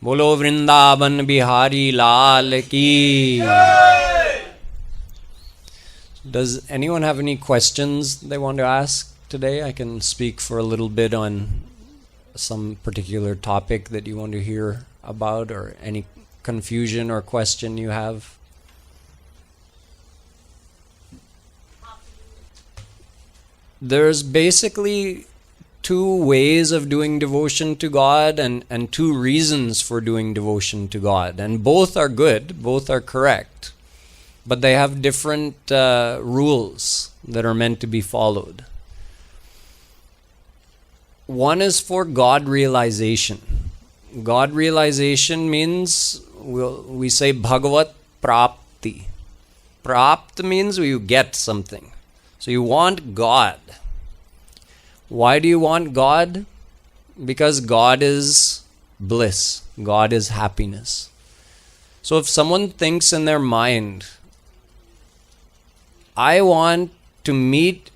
Bolo Vrindavan Bihari Lal Ki. Does anyone have any questions they want to ask today? I can speak for a little bit on some particular topic that you want to hear about, or any confusion or question you have. There's basically two ways of doing devotion to God, and two reasons for doing devotion to God. And both are good, both are correct. But they have different rules that are meant to be followed. One is for God realization. God realization means, we say Bhagavat Prapti. Prapt means you get something. So you want God. Why do you want God? Because God is bliss. God is happiness. So if someone thinks in their mind, I want to meet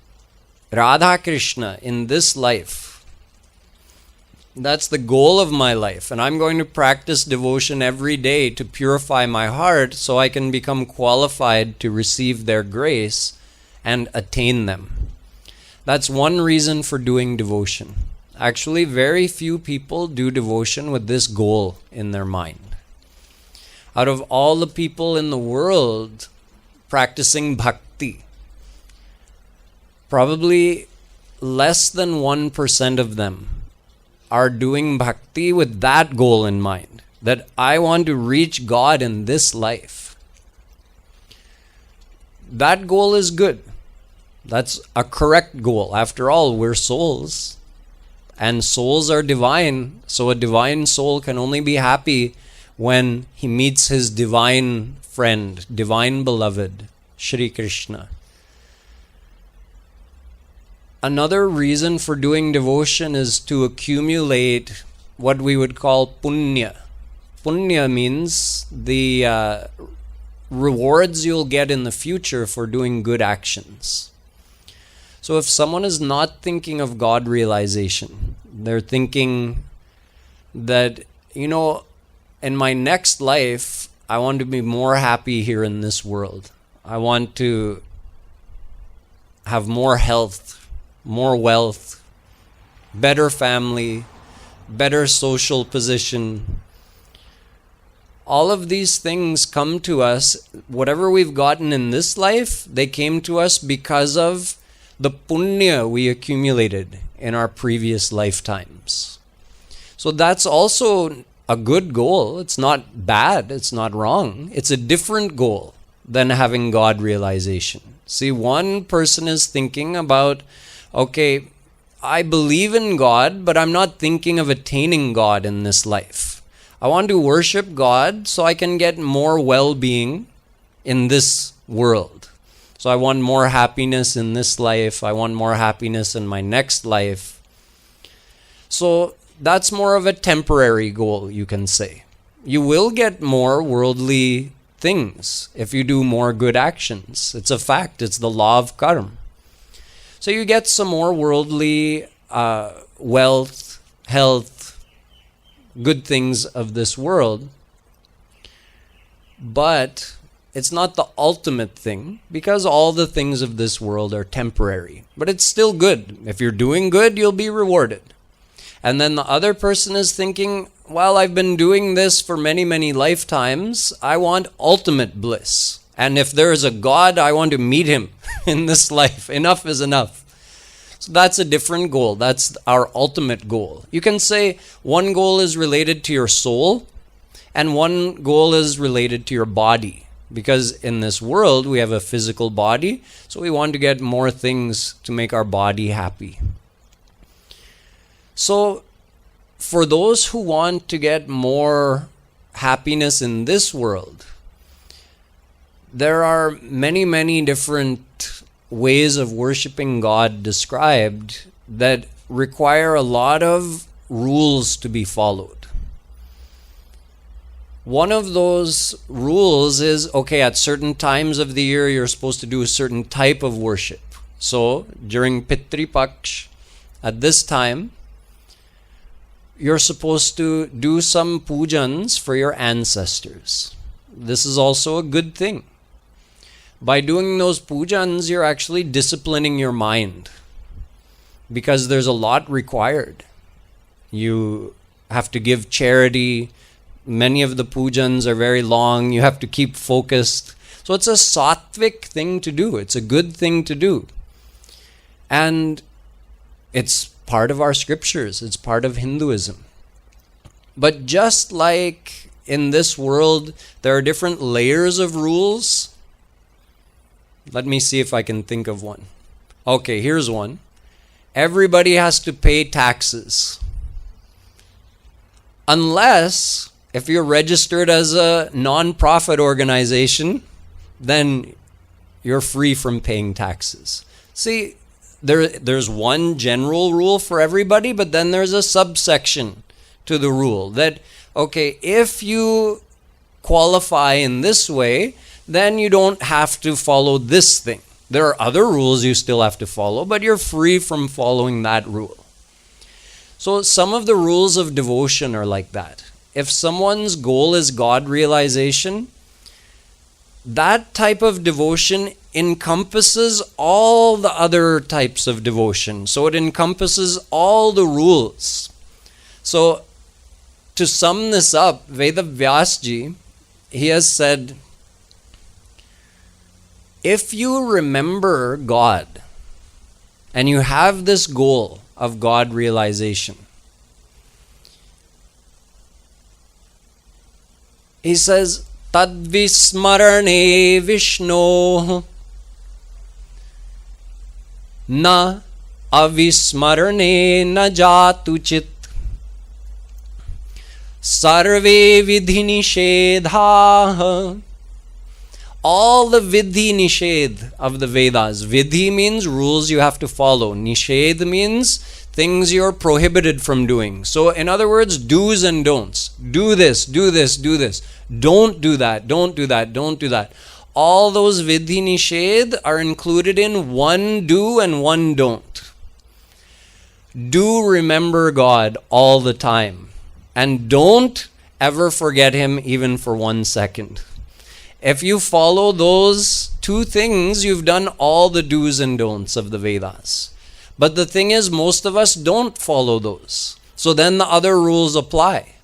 Radha Krishna in this life. That's the goal of my life. And I'm going to practice devotion every day to purify my heart so I can become qualified to receive their grace and attain them. That's one reason for doing devotion. Actually, very few people do devotion with this goal in their mind. Out of all the people in the world practicing bhakti, probably less than 1% of them are doing bhakti with that goal in mind, that I want to reach God in this life. That goal is good. That's a correct goal. After all, we're souls, and souls are divine, so a divine soul can only be happy when he meets his divine friend, divine beloved, Shri Krishna. Another reason for doing devotion is to accumulate what we would call punya. Punya means the rewards you'll get in the future for doing good actions. So if someone is not thinking of God realization, they're thinking that, in my next life, I want to be more happy here in this world. I want to have more health, more wealth, better family, better social position. All of these things come to us, whatever we've gotten in this life, they came to us because of the punya we accumulated in our previous lifetimes. So that's also a good goal. It's not bad, it's not wrong. It's a different goal than having God realization. See, one person is thinking about, okay, I believe in God, but I'm not thinking of attaining God in this life. I want to worship God so I can get more well-being in this world. So I want more happiness in this life. I want more happiness in my next life. So that's more of a temporary goal, you can say. You will get more worldly things if you do more good actions. It's a fact. It's the law of karma. So you get some more worldly wealth, health, good things of this world. But it's not the ultimate thing, because all the things of this world are temporary. But it's still good. If you're doing good, you'll be rewarded. And then the other person is thinking, well, I've been doing this for many, many lifetimes. I want ultimate bliss. And if there is a God, I want to meet him in this life. Enough is enough. So that's a different goal. That's our ultimate goal. You can say one goal is related to your soul, and one goal is related to your body. Because in this world, we have a physical body, so we want to get more things to make our body happy. So, for those who want to get more happiness in this world, there are many, many different ways of worshiping God described that require a lot of rules to be followed. One of those rules is, okay, at certain times of the year, you're supposed to do a certain type of worship. So, during Pitri Paksh, at this time, you're supposed to do some pujans for your ancestors. This is also a good thing. By doing those pujans, you're actually disciplining your mind, because there's a lot required. You have to give charity. Many of the pujans are very long. You have to keep focused. So it's a sattvic thing to do. It's a good thing to do. And it's part of our scriptures. It's part of Hinduism. But just like in this world, there are different layers of rules. Let me see if I can think of one. Okay, here's one. Everybody has to pay taxes. Unless, if you're registered as a non-profit organization, then you're free from paying taxes. See, there's one general rule for everybody, but then there's a subsection to the rule that, okay, if you qualify in this way, then you don't have to follow this thing. There are other rules you still have to follow, but you're free from following that rule. So some of the rules of devotion are like that. If someone's goal is God realization, that type of devotion encompasses all the other types of devotion. So it encompasses all the rules. So to sum this up, Veda Vyasji, he has said, if you remember God and you have this goal of God realization, he says, Tadvismarane Vishno na avismarane na jatuchit sarve vidhi nishedha. All the vidhi nishedh of the Vedas. Vidhi means rules you have to follow. Nishedh means things you're prohibited from doing. So in other words, do's and don'ts. Do this, do this, do this. Don't do that, don't do that, don't do that. All those vidhi nishedh are included in one do and one don't. Do remember God all the time. And don't ever forget Him even for 1 second. If you follow those two things, you've done all the do's and don'ts of the Vedas. But the thing is, most of us don't follow those. So then the other rules apply.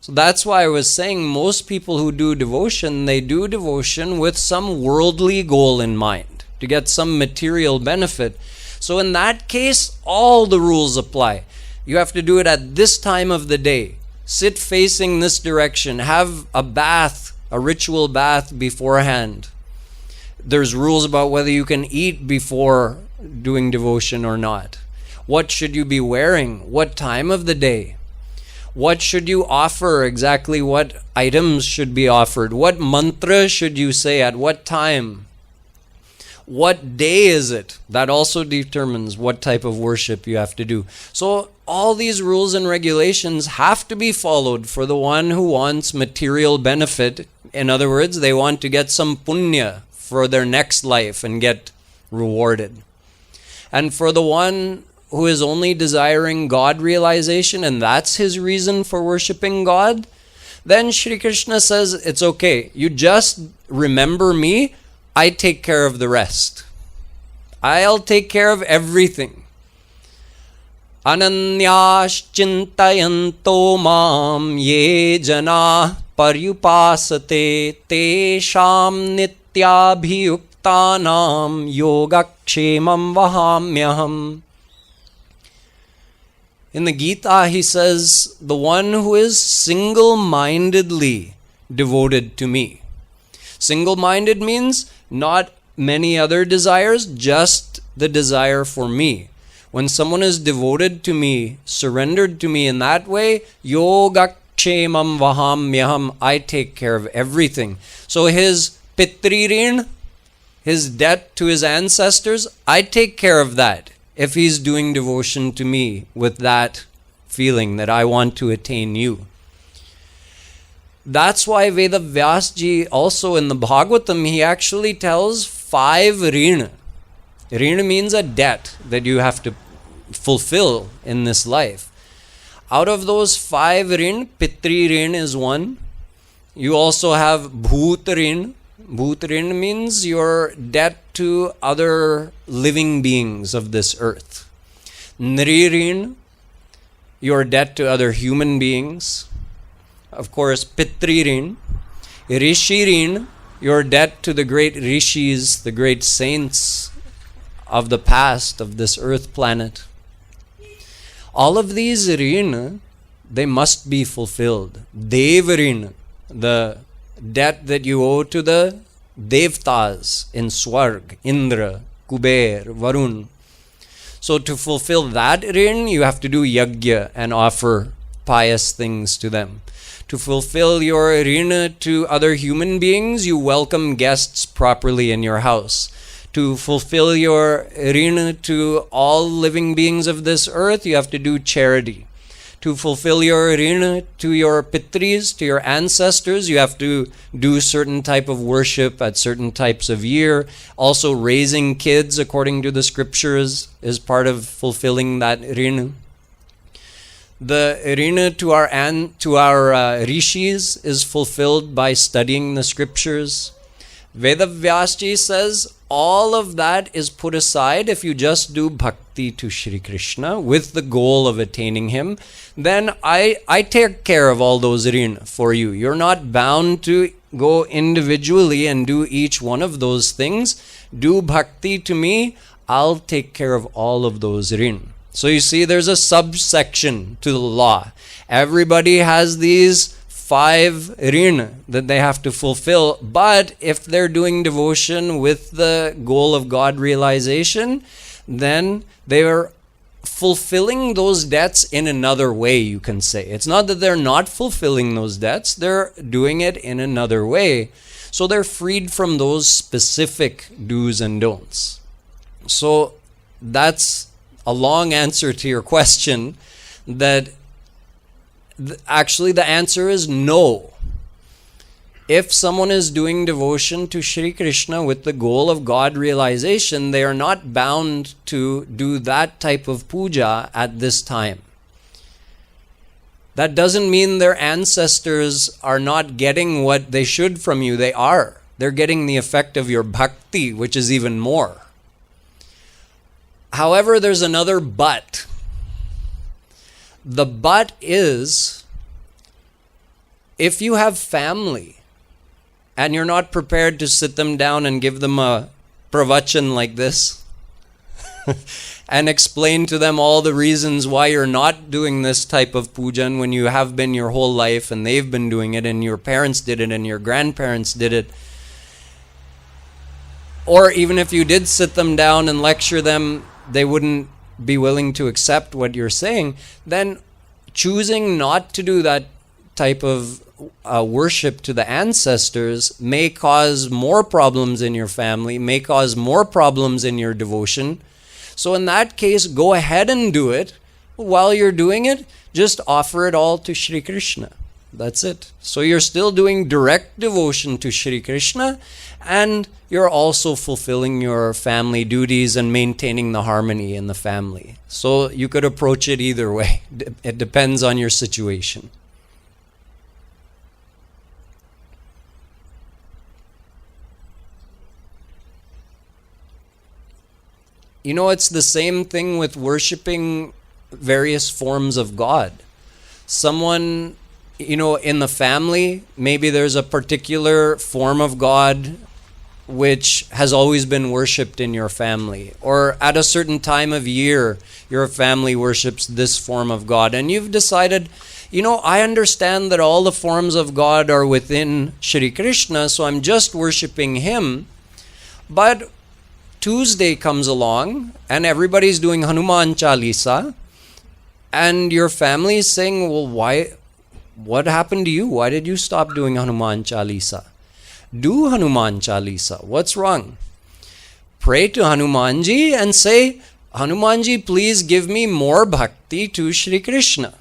So that's why I was saying most people who do devotion, they do devotion with some worldly goal in mind, to get some material benefit. So in that case, all the rules apply. You have to do it at this time of the day. Sit facing this direction. Have a bath, a ritual bath beforehand. There's rules about whether you can eat before doing devotion or not. What should you be wearing? What time of the day? What should you offer? Exactly what items should be offered? What mantra should you say at what time? What day is it? That also determines what type of worship you have to do. So all these rules and regulations have to be followed for the one who wants material benefit. In other words, they want to get some punya for their next life and get rewarded. And for the one who is only desiring God realization and that's his reason for worshipping God, then Shri Krishna says, it's okay. You just remember me. I take care of the rest. I'll take care of everything. Ananyashchintayanto mam ye jana paryupasate tesham nityabhiyuktanam yogakshemam vahamyaham. In the Gita, he says, the one who is single-mindedly devoted to me. Single-minded means not many other desires, just the desire for me. When someone is devoted to me, surrendered to me in that way, yogakshemam vahamyaham, I take care of everything. So his pitririn, his debt to his ancestors, I take care of that if he's doing devotion to me with that feeling that I want to attain you. That's why Veda Vyasji also in the Bhagavatam, he actually tells 5 rina. Rina means a debt that you have to fulfill in this life. Out of those 5 rin, Pitri rin is one. You also have Bhut rin. Bhut rin means your debt to other living beings of this earth. Nri rin, your debt to other human beings. Of course, Pitri rin. Rishi rin, your debt to the great rishis, the great saints of the past of this earth planet. All of these rin, they must be fulfilled. Dev rin, the debt that you owe to the devtas in Swarg, Indra, Kuber, Varun. So to fulfill that rin, you have to do yajna and offer pious things to them. To fulfill your rin to other human beings, you welcome guests properly in your house. To fulfill your rin to all living beings of this earth, you have to do charity. To fulfill your rin to your pitris, to your ancestors, you have to do certain type of worship at certain types of year. Also, raising kids according to the scriptures is part of fulfilling that rin. The rin to our rishis is fulfilled by studying the scriptures. Vedavyasji says all of that is put aside if you just do bhakti to Shri Krishna with the goal of attaining him. Then I take care of all those rin for you. You're not bound to go individually and do each one of those things. Do bhakti to me, I'll take care of all of those rin. So you see, there's a subsection to the law. Everybody has these 5 rin that they have to fulfill, but if they're doing devotion with the goal of God realization, then they are fulfilling those debts in another way, you can say. It's not that they're not fulfilling those debts, they're doing it in another way. So they're freed from those specific do's and don'ts. So that's a long answer to your question, that actually the answer is no. If someone is doing devotion to Shri Krishna with the goal of God realization, they are not bound to do that type of puja at this time. That doesn't mean their ancestors are not getting what they should from you. They are. They're getting the effect of your bhakti, which is even more. However, there's another but. The but is, if you have family and you're not prepared to sit them down and give them a pravachan like this and explain to them all the reasons why you're not doing this type of pujan when you have been your whole life and they've been doing it and your parents did it and your grandparents did it, or even if you did sit them down and lecture them, they wouldn't be willing to accept what you're saying, then choosing not to do that type of worship to the ancestors may cause more problems in your family, may cause more problems in your devotion. So in that case, go ahead and do it. While you're doing it, just offer it all to Shri Krishna. That's it. So you're still doing direct devotion to Shri Krishna, and you're also fulfilling your family duties and maintaining the harmony in the family. So you could approach it either way. It depends on your situation. You know, it's the same thing with worshiping various forms of God. Someone, in the family, maybe there's a particular form of God which has always been worshipped in your family. Or at a certain time of year, your family worships this form of God. And you've decided, I understand that all the forms of God are within Shri Krishna, so I'm just worshipping him. But Tuesday comes along and everybody's doing Hanuman Chalisa, and your family is saying, well, why? What happened to you? Why did you stop doing Hanuman Chalisa? Do Hanuman Chalisa. What's wrong? Pray to Hanumanji and say, Hanumanji, please give me more bhakti to Shri Krishna.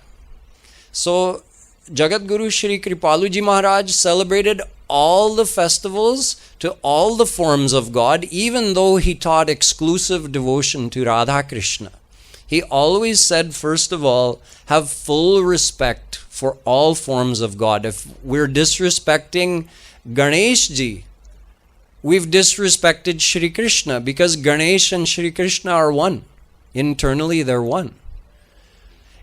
So Jagat Guru Shri Kripaluji Maharaj celebrated all the festivals to all the forms of God, even though he taught exclusive devotion to Radha Krishna. He always said, first of all, have full respect for all forms of God. If we're disrespecting Ganesh Ji, we've disrespected Shri Krishna, because Ganesh and Shri Krishna are one. Internally, they're one.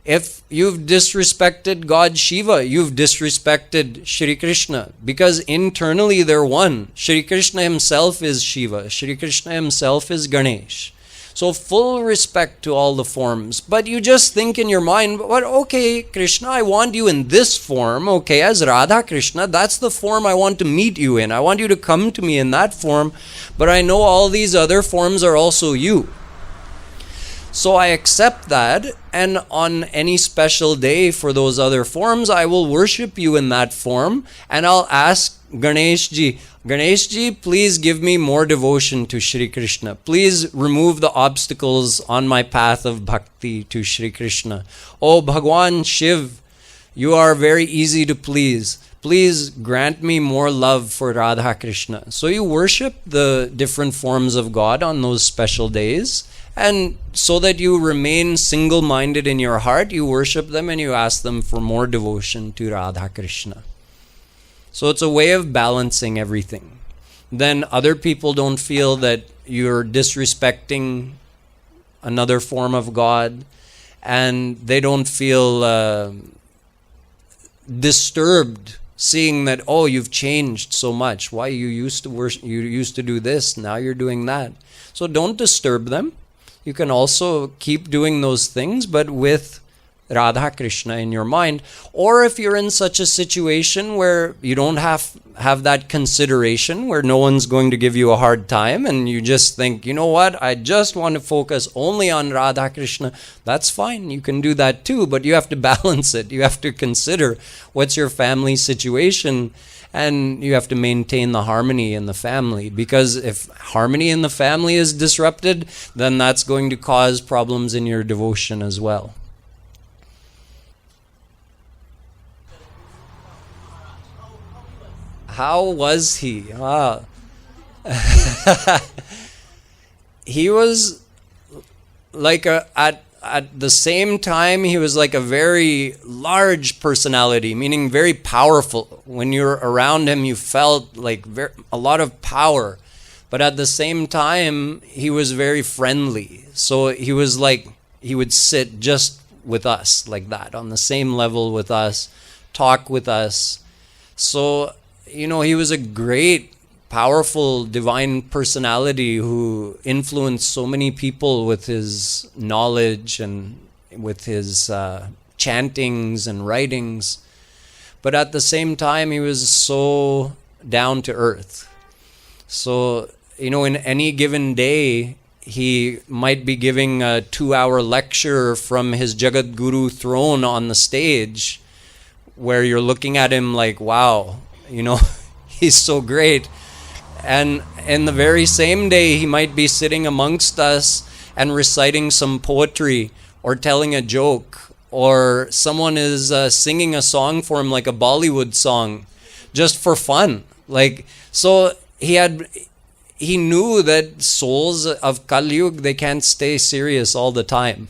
If you've disrespected God Shiva, you've disrespected Shri Krishna, because internally they're one. Shri Krishna himself is Shiva. Shri Krishna himself is Ganesh. So full respect to all the forms. But you just think in your mind, but okay, Krishna, I want you in this form. Okay, as Radha Krishna, that's the form I want to meet you in. I want you to come to me in that form. But I know all these other forms are also you. So I accept that, and on any special day for those other forms, I will worship you in that form, and I'll ask Ganesh Ji, please give me more devotion to Shri Krishna. Please remove the obstacles on my path of bhakti to Shri Krishna. Oh Bhagwan Shiv, you are very easy to please. Please grant me more love for Radha Krishna. So you worship the different forms of God on those special days. And so that you remain single-minded in your heart, you worship them and you ask them for more devotion to Radha Krishna. So it's a way of balancing everything. Then other people don't feel that you're disrespecting another form of God, and they don't feel disturbed seeing that, oh, you've changed so much. Why you used to worship, you used to do this, now you're doing that. So don't disturb them. You can also keep doing those things, but with Radha Krishna in your mind. Or if you're in such a situation where you don't have that consideration, where no one's going to give you a hard time, and you just think, you know what, I just want to focus only on Radha Krishna, that's fine. You can do that too, but you have to balance it. You have to consider what's your family situation, and you have to maintain the harmony in the family, because if harmony in the family is disrupted, then that's going to cause problems in your devotion as well. How was he? Wow. He was like at the same time, he was like a very large personality, meaning very powerful. When you're around him, you felt like a lot of power. But at the same time, he was very friendly. So he was like, he would sit just with us like that, on the same level with us, talk with us. So, you know, he was a great, powerful, divine personality who influenced so many people with his knowledge and with his chantings and writings. But at the same time, he was so down to earth. So, you know, in any given day, he might be giving a 2-hour lecture from his Jagat Guru throne on the stage, where you're looking at him like, wow, you know, he's so great. And in the very same day, he might be sitting amongst us and reciting some poetry or telling a joke, or someone is singing a song for him, like a Bollywood song, just for fun. Like, so he knew that souls of Kali Yuga, they can't stay serious all the time.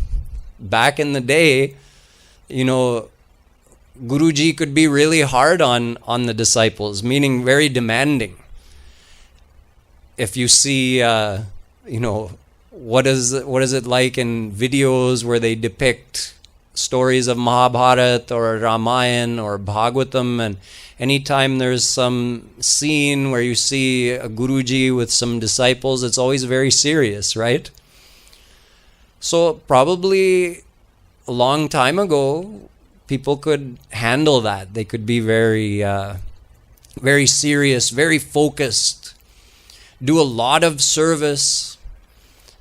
Back in the day, you know, Guruji could be really hard on the disciples, meaning very demanding. If you see, you know, what is it like in videos where they depict stories of Mahabharata or Ramayana or Bhagavatam, and anytime there's some scene where you see a Guruji with some disciples, it's always very serious, right? So probably a long time ago, people could handle that. They could be very, very serious, very focused, do a lot of service,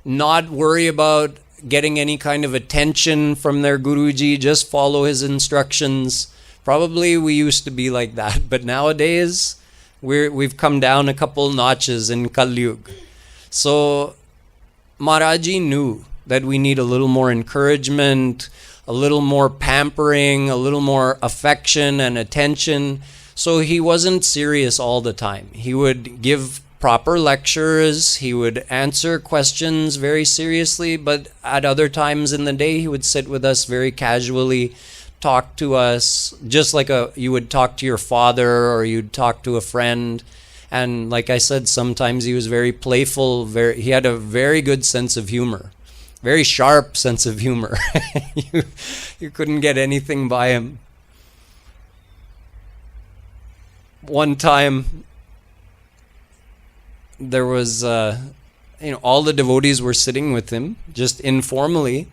not worry about getting any kind of attention from their Guruji, just follow his instructions. Probably we used to be like that, but nowadays we've come down a couple notches in Kali Yuga. So Maharaji knew that we need a little more encouragement, a little more pampering, a little more affection and attention. So he wasn't serious all the time. He would give proper lectures. He would answer questions very seriously, but at other times in the day, he would sit with us very casually, talk to us, just like you would talk to your father or you'd talk to a friend. And like I said, sometimes he was very playful. He had a very good sense of humor, very sharp sense of humor. You couldn't get anything by him. One time, there was, all the devotees were sitting with him, just informally.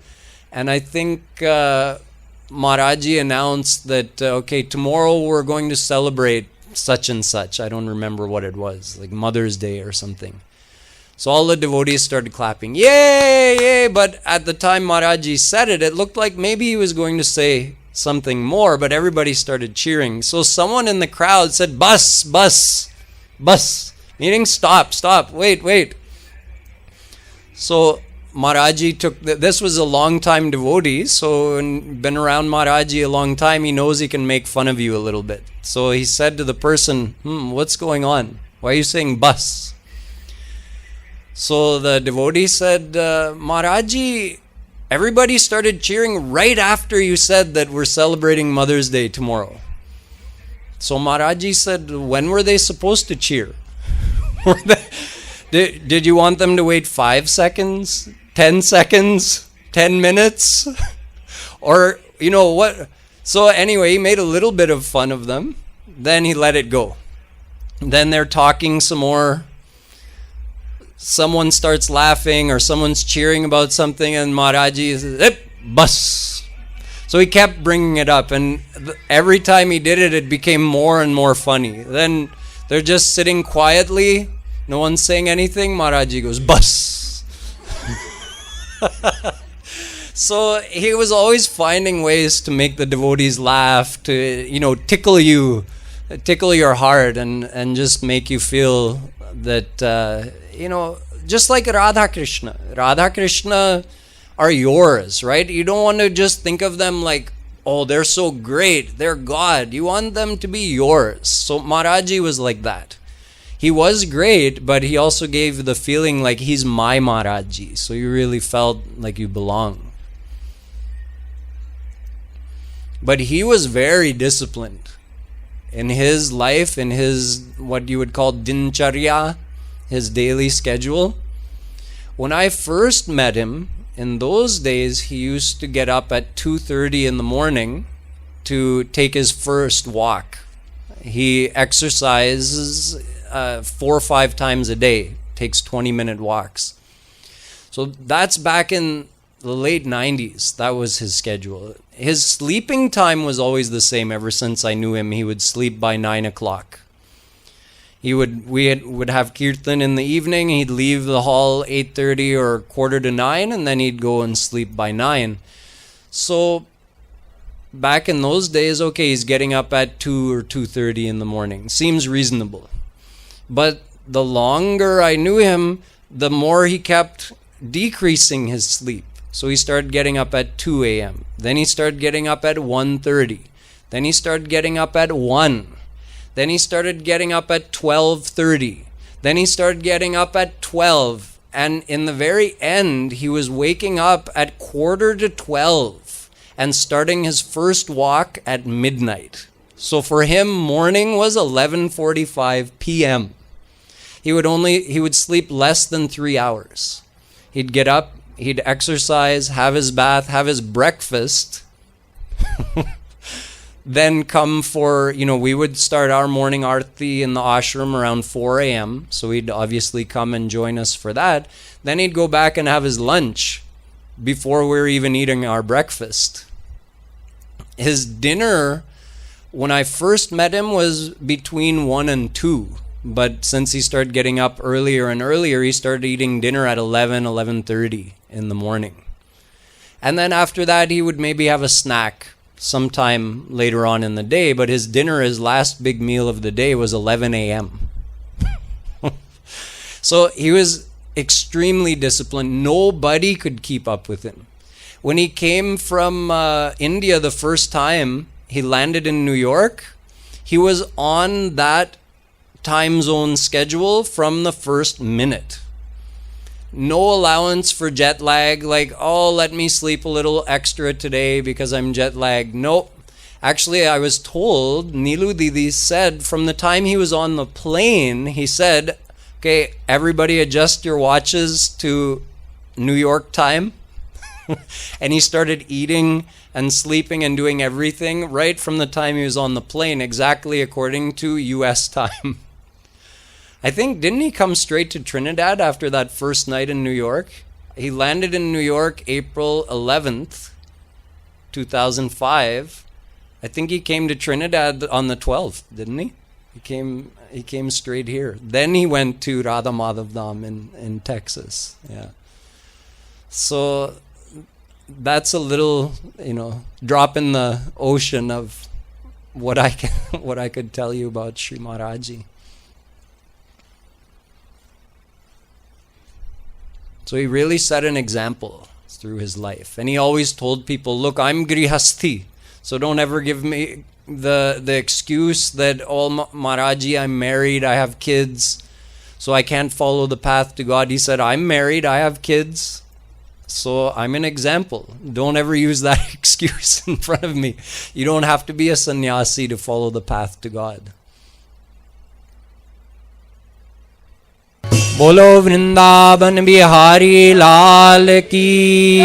And I think Maharaji announced that, okay, tomorrow we're going to celebrate such and such. I don't remember what it was, like Mother's Day or something. So all the devotees started clapping, yay, yay. But at the time Maharaji said it, it looked like maybe he was going to say something more, but everybody started cheering. So someone in the crowd said, bus, bus, bus. Meaning stop, stop, wait. So Maharaji this was a long time devotee, so been around Maharaji a long time, he knows he can make fun of you a little bit. So he said to the person, what's going on? Why are you saying bus? So the devotee said, Maharaji, everybody started cheering right after you said that we're celebrating Mother's Day tomorrow. So Maharaji said, when were they supposed to cheer? Did you want them to wait 5 seconds, 10 seconds, 10 minutes? Or, what? So anyway, he made a little bit of fun of them. Then he let it go. Then they're talking some more. Someone starts laughing or someone's cheering about something and Maharaji says, bus. So he kept bringing it up, and every time he did it, it became more and more funny. Then they're just sitting quietly, no one's saying anything. Maharaji goes, bus. So he was always finding ways to make the devotees laugh, to tickle your heart, and just make you feel that just like Radha Krishna are yours, right? You don't want to just think of them like, oh, they're so great, they're God. You want them to be yours. So Maharaji was like that. He was great, but he also gave the feeling like he's my Maharaji. So you really felt like you belong. But he was very disciplined in his life, in his what you would call dincharya, his daily schedule. When I first met him, in those days, he used to get up at 2:30 in the morning to take his first walk. He exercises 4 or 5 times a day, takes 20-minute walks. So that's back in the late 90s. That was his schedule. His sleeping time was always the same ever since I knew him. He would sleep by 9 o'clock. We would have kirtan in the evening. He'd leave the hall 8:30 or 8:45, and then he'd go and sleep by 9. So back in those days, okay, he's getting up at 2 or 2:30 in the morning. Seems reasonable. But the longer I knew him, the more he kept decreasing his sleep. So he started getting up at 2 a.m. Then he started getting up at 1:30. Then he started getting up at 1. Then he started getting up at 12:30. Then he started getting up at 12. And in the very end, he was waking up at 11:45 and starting his first walk at midnight. So for him, morning was 11:45 p.m. He would sleep less than 3 hours. He'd get up, he'd exercise, have his bath, have his breakfast, then come for, we would start our morning arti in the ashram around 4 a.m. So he'd obviously come and join us for that. Then he'd go back and have his lunch before we were even eating our breakfast. His dinner, when I first met him, was between 1 and 2. But since he started getting up earlier and earlier, he started eating dinner at 11:30 in the morning. And then after that, he would maybe have a snack sometime later on in the day, but his last big meal of the day was 11 a.m. So he was extremely disciplined. Nobody could keep up with him. When he came from India the first time, he landed in New York. He was on that time zone schedule from the first minute. No allowance for jet lag, like, oh, let me sleep a little extra today because I'm jet lagged. Nope. Actually, I was told, Nilu Didi said from the time he was on the plane, he said, okay, everybody adjust your watches to New York time. And he started eating and sleeping and doing everything right from the time he was on the plane, exactly according to US time. I think, didn't he come straight to Trinidad after that first night in New York? He landed in New York April 11th, 2005. I think he came to Trinidad on the 12th, didn't he? He came straight here. Then he went to Radha Madhav Dham in Texas. Yeah. So that's a little, drop in the ocean of what I could tell you about Sri Maharaji. So he really set an example through his life. And he always told people, look, I'm Grihasthi. So don't ever give me the excuse that, oh, Maharaji, I'm married, I have kids, so I can't follow the path to God. He said, I'm married, I have kids, so I'm an example. Don't ever use that excuse in front of me. You don't have to be a sannyasi to follow the path to God. Bolo Vrindavan Bihari Lal Ki,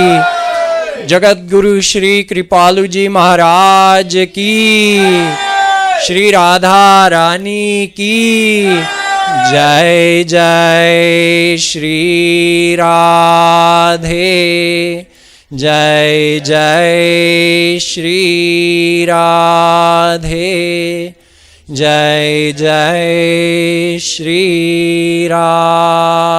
Jagat Guru Shri Kripalu Ji Maharaj Ki, Shri Radha Rani Ki, Jai Jai Shri Radhe, Jai Jai Shri Radhe, Jai Jai Shri Radhe.